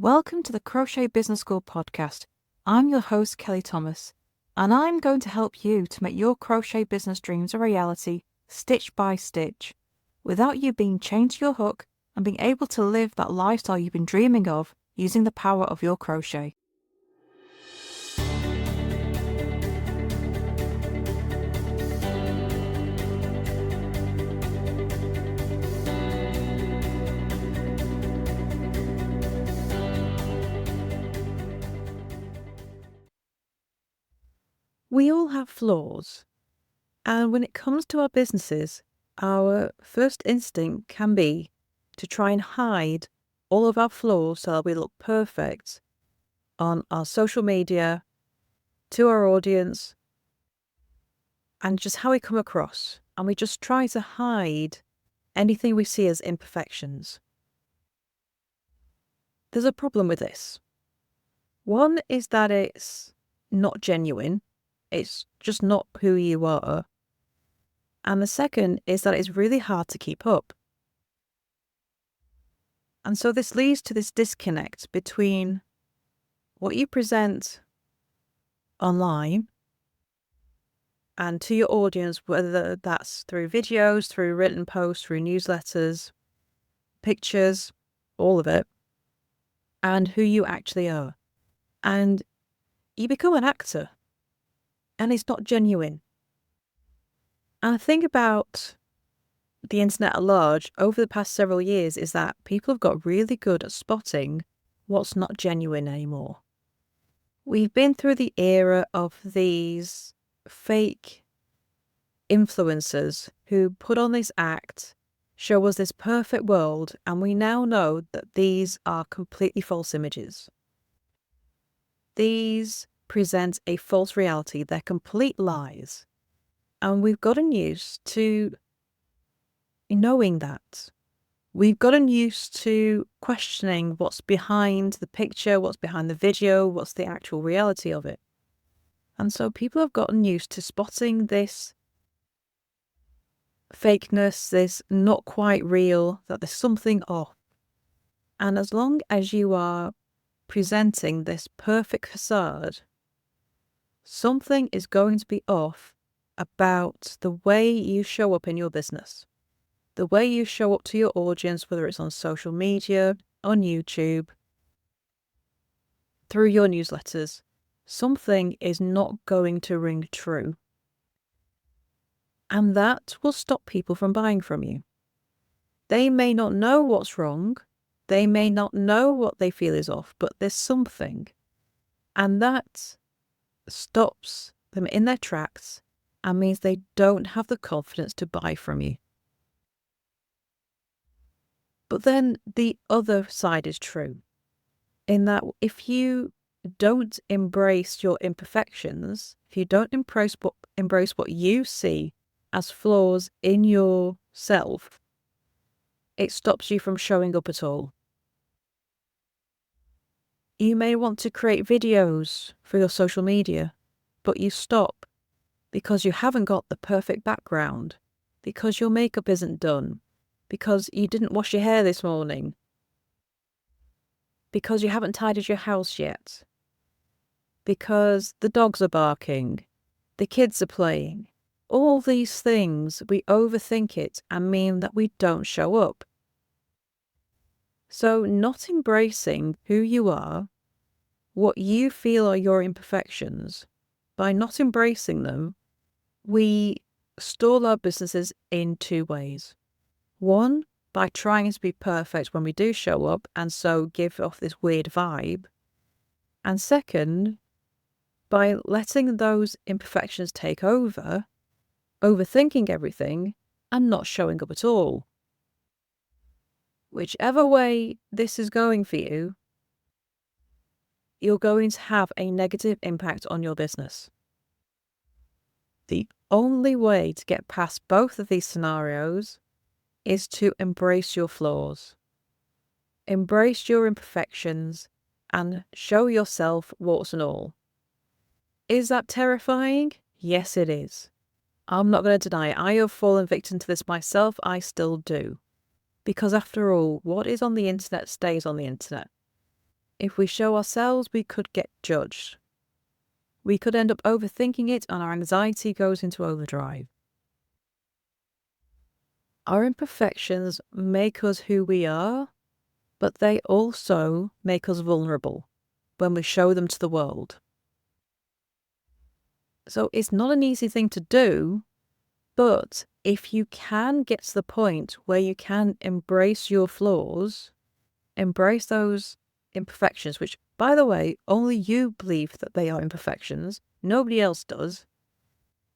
Welcome to the Crochet Business School podcast. I'm your host, Kelly Thomas, and I'm going to help you to make your crochet business dreams a reality, stitch by stitch, without you being chained to your hook and being able to live that lifestyle you've been dreaming of using the power of your crochet. We all have flaws, and when it comes to our businesses, our first instinct can be to try and hide all of our flaws so that we look perfect on our social media, to our audience, and just how we come across. And we just try to hide anything we see as imperfections. There's a problem with this. One is that it's not genuine. It's just not who you are. And the second is that it's really hard to keep up. And so this leads to this disconnect between what you present online and to your audience, whether that's through videos, through written posts, through newsletters, pictures, all of it, and who you actually are. And you become an actor, and it's not genuine. And the thing about the internet at large over the past several years is that people have got really good at spotting what's not genuine anymore. We've been through the era of these fake influencers who put on this act, show us this perfect world, and we now know that these are completely false images. These present a false reality. They're complete lies. And we've gotten used to knowing that. We've gotten used to questioning what's behind the picture, what's behind the video, what's the actual reality of it. And so people have gotten used to spotting this fakeness, this not quite real, that there's something off. And as long as you are presenting this perfect facade, something is going to be off about the way you show up in your business, the way you show up to your audience, whether it's on social media, on YouTube, through your newsletters. Something is not going to ring true. And that will stop people from buying from you. They may not know what's wrong. They may not know what they feel is off, but there's something. And that stops them in their tracks and means they don't have the confidence to buy from you. But then the other side is true, in that if you don't embrace your imperfections, if you don't embrace what you see as flaws in yourself, it stops you from showing up at all. You may want to create videos for your social media, but you stop because you haven't got the perfect background, because your makeup isn't done, because you didn't wash your hair this morning, because you haven't tidied your house yet, because the dogs are barking, the kids are playing. All these things, we overthink it and mean that we don't show up. So not embracing who you are, what you feel are your imperfections, by not embracing them, we stall our businesses in two ways. One, by trying to be perfect when we do show up and so give off this weird vibe. And second, by letting those imperfections take over, overthinking everything, and not showing up at all. Whichever way this is going for you, you're going to have a negative impact on your business. The only way to get past both of these scenarios is to embrace your flaws. Embrace your imperfections and show yourself warts and all. Is that terrifying? Yes, it is. I'm not going to deny it. I have fallen victim to this myself. I still do. Because after all, what is on the internet stays on the internet. if we show ourselves, we could get judged. We could end up overthinking it and our anxiety goes into overdrive. Our imperfections make us who we are, but they also make us vulnerable when we show them to the world. So it's not an easy thing to do, but if you can get to the point where you can embrace your flaws, embrace those imperfections, which, by the way, only you believe that they are imperfections, nobody else does.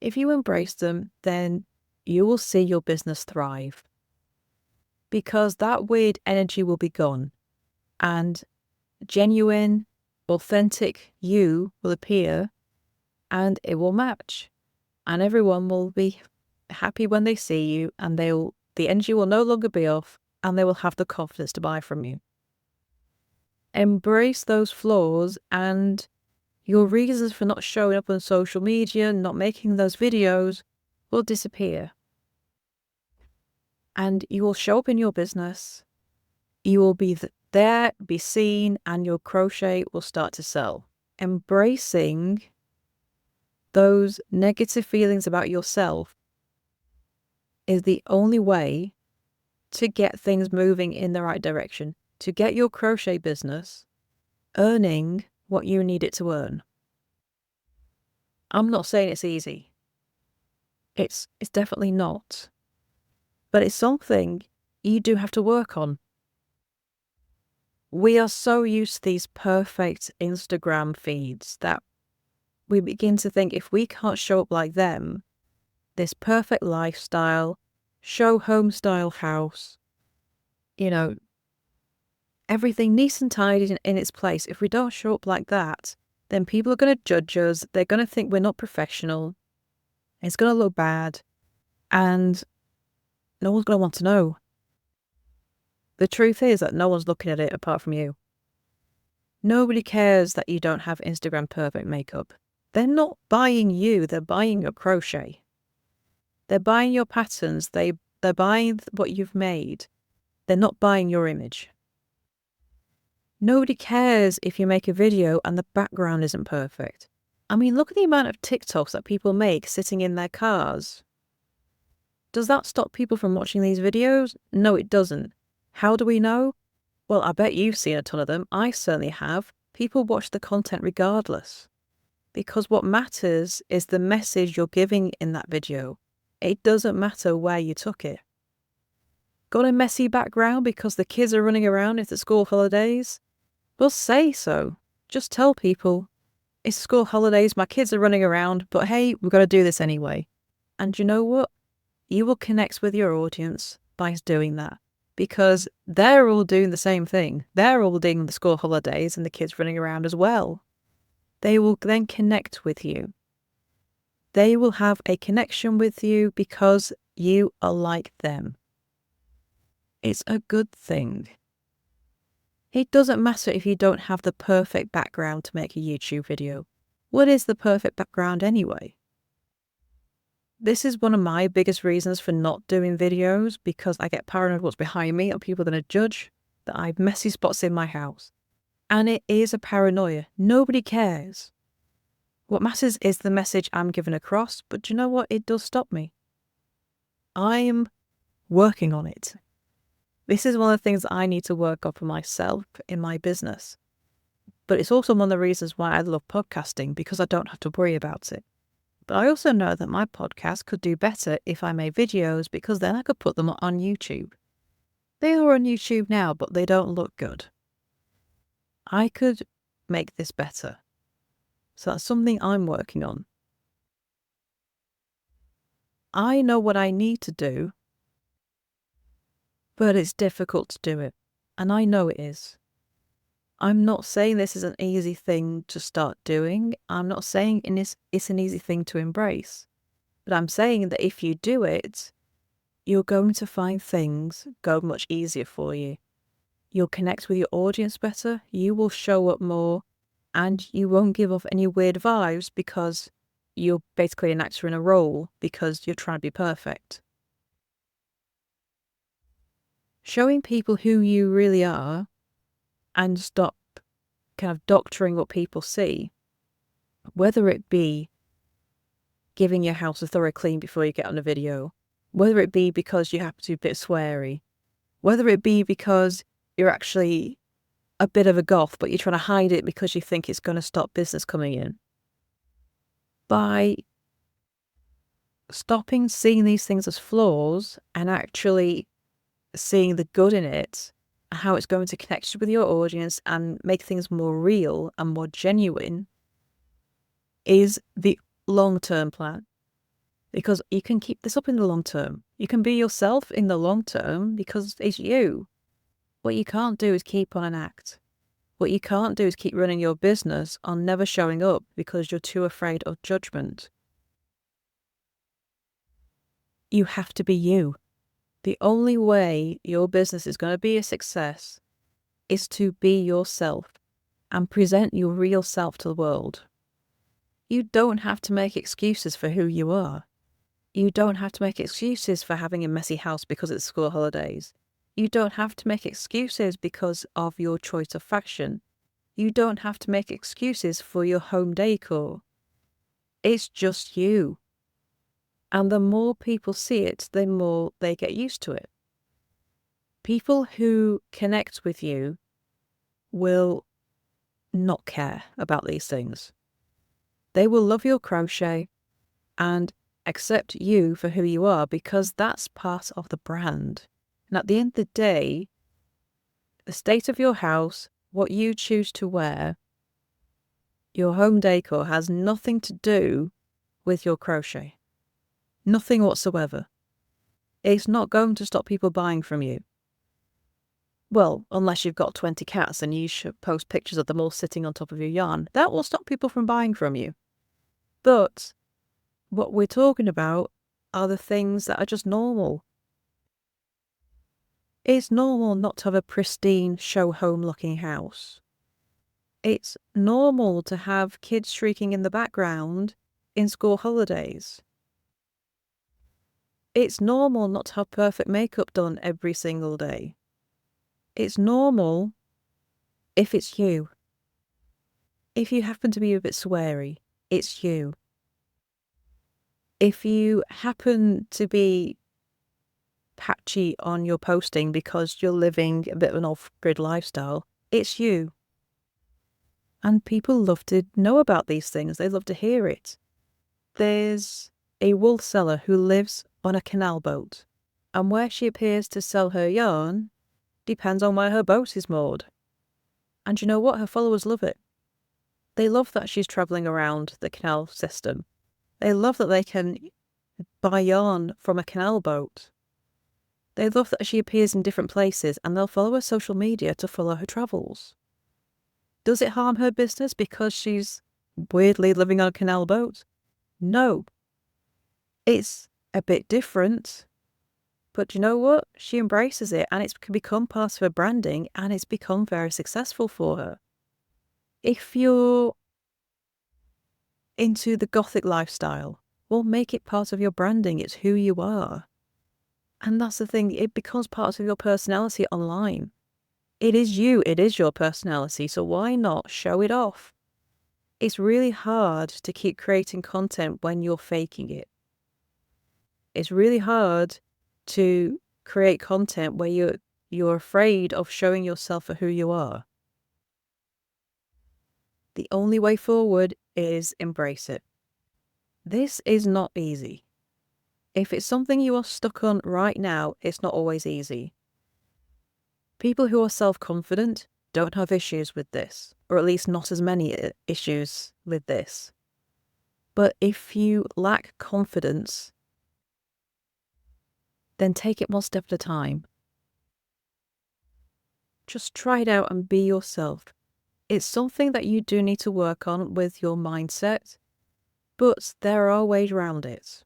If you embrace them, then you will see your business thrive, because that weird energy will be gone and genuine, authentic you will appear and it will match, and everyone will be happy when they see you, and the energy will no longer be off, and they will have the confidence to buy from you. Embrace those flaws, and your reasons for not showing up on social media, not making those videos, will disappear. And you will show up in your business, you will be there, be seen, and your crochet will start to sell. Embracing those negative feelings about yourself is the only way to get things moving in the right direction, to get your crochet business earning what you need it to earn. I'm not saying it's easy. It's definitely not. But it's something you do have to work on. We are so used to these perfect Instagram feeds that we begin to think if we can't show up like them, this perfect lifestyle, show home style house, everything nice and tidy in its place. If we don't show up like that, then people are going to judge us. They're going to think we're not professional. It's going to look bad. And no one's going to want to know. The truth is that no one's looking at it apart from you. Nobody cares that you don't have Instagram perfect makeup. They're not buying you, they're buying your crochet. They're buying your patterns, they're buying what you've made. They're not buying your image. Nobody cares if you make a video and the background isn't perfect. I mean, look at the amount of TikToks that people make sitting in their cars. Does that stop people from watching these videos? No, it doesn't. How do we know? Well, I bet you've seen a ton of them. I certainly have. People watch the content regardless. Because what matters is the message you're giving in that video. It doesn't matter where you took it. Got a messy background because the kids are running around at the school holidays? Well, say so. Just tell people, it's school holidays, my kids are running around, but hey, we've got to do this anyway. And you know what? You will connect with your audience by doing that, because they're all doing the same thing. They're all doing the school holidays and the kids running around as well. They will then connect with you. They will have a connection with you because you are like them. It's a good thing. It doesn't matter if you don't have the perfect background to make a YouTube video. What is the perfect background anyway? This is one of my biggest reasons for not doing videos, because I get paranoid what's behind me. Are people going to judge that I have messy spots in my house? And it is a paranoia. Nobody cares. What matters is the message I'm giving across, but do you know what? It does stop me. I'm working on it. This is one of the things that I need to work on for myself in my business. But it's also one of the reasons why I love podcasting, because I don't have to worry about it. But I also know that my podcast could do better if I made videos, because then I could put them on YouTube. They are on YouTube now, but they don't look good. I could make this better. So that's something I'm working on. I know what I need to do, but it's difficult to do it. And I know it is. I'm not saying this is an easy thing to start doing. I'm not saying it's an easy thing to embrace. But I'm saying that if you do it, you're going to find things go much easier for you. You'll connect with your audience better, you will show up more, and you won't give off any weird vibes because you're basically an actor in a role because you're trying to be perfect. Showing people who you really are, and stop kind of doctoring what people see, whether it be giving your house a thorough clean before you get on a video, whether it be because you happen to be a bit sweary, whether it be because you're actually a bit of a goth, but you're trying to hide it because you think it's going to stop business coming in. By stopping seeing these things as flaws and actually seeing the good in it, and how it's going to connect with your audience and make things more real and more genuine, is the long-term plan. Because you can keep this up in the long term. You can be yourself in the long term because it's you. What you can't do is keep on an act. What you can't do is keep running your business on never showing up because you're too afraid of judgment. You have to be you. The only way your business is going to be a success is to be yourself and present your real self to the world. You don't have to make excuses for who you are. You don't have to make excuses for having a messy house because it's school holidays. You don't have to make excuses because of your choice of fashion. You don't have to make excuses for your home decor. It's just you. And the more people see it, the more they get used to it. People who connect with you will not care about these things. They will love your crochet and accept you for who you are because that's part of the brand. And at the end of the day, the state of your house, what you choose to wear, your home decor has nothing to do with your crochet. Nothing whatsoever. It's not going to stop people buying from you. Well, unless you've got 20 cats and you should post pictures of them all sitting on top of your yarn. That will stop people from buying from you. But what we're talking about are the things that are just normal. It's normal not to have a pristine, show-home looking house. It's normal to have kids shrieking in the background in school holidays. It's normal not to have perfect makeup done every single day. It's normal if it's you. If you happen to be a bit sweary, it's you. If you happen to be patchy on your posting because you're living a bit of an off-grid lifestyle, it's you. And people love to know about these things. They love to hear it. There's a wool seller who lives on a canal boat, and where she appears to sell her yarn depends on where her boat is moored. And you know what? Her followers love it. They love that she's travelling around the canal system. They love that they can buy yarn from a canal boat. They love that she appears in different places and they'll follow her social media to follow her travels. Does it harm her business because she's weirdly living on a canal boat? No. It's a bit different, but you know what? She embraces it and it's become part of her branding and it's become very successful for her. If you're into the gothic lifestyle, well, make it part of your branding. It's who you are. And that's the thing, it becomes part of your personality online. It is you, it is your personality, so why not show it off? It's really hard to keep creating content when you're faking it. It's really hard to create content where you're afraid of showing yourself for who you are. The only way forward is embrace it. This is not easy. If it's something you are stuck on right now, it's not always easy. People who are self-confident don't have issues with this, or at least not as many issues with this. But if you lack confidence, then take it one step at a time. Just try it out and be yourself. It's something that you do need to work on with your mindset, but there are ways around it.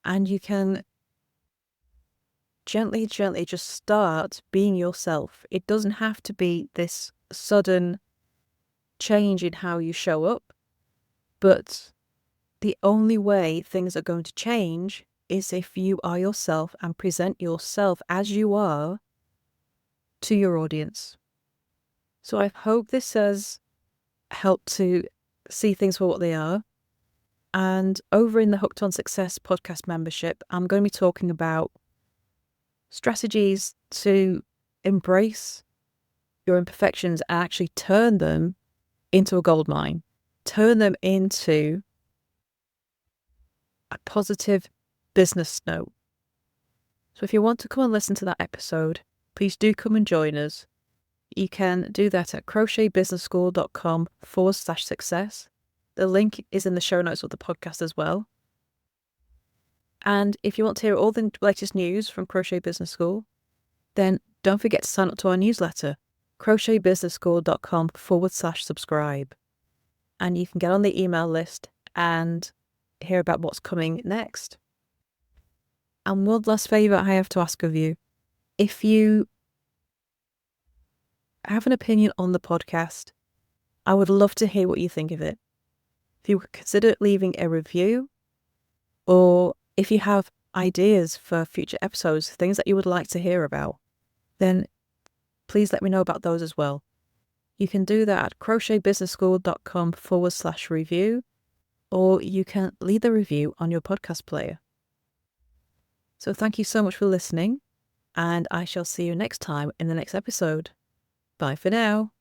And you can gently just start being yourself. It doesn't have to be this sudden change in how you show up, but the only way things are going to change is if you are yourself and present yourself as you are to your audience. So I hope this has helped to see things for what they are. And over in the Hooked on Success podcast membership, I'm going to be talking about strategies to embrace your imperfections and actually turn them into a gold mine, turn them into a positive business note. So if you want to come and listen to that episode, please do come and join us. You can do that at crochetbusinessschool.com/success. The link is in the show notes of the podcast as well. And if you want to hear all the latest news from Crochet Business School, then don't forget to sign up to our newsletter, crochetbusinessschool.com/subscribe. And you can get on the email list and hear about what's coming next. And one last favour I have to ask of you. If you have an opinion on the podcast, I would love to hear what you think of it. If you would consider leaving a review, or if you have ideas for future episodes, things that you would like to hear about, then please let me know about those as well. You can do that at crochetbusinessschool.com/review, or you can leave the review on your podcast player. So thank you so much for listening, and I shall see you next time in the next episode. Bye for now.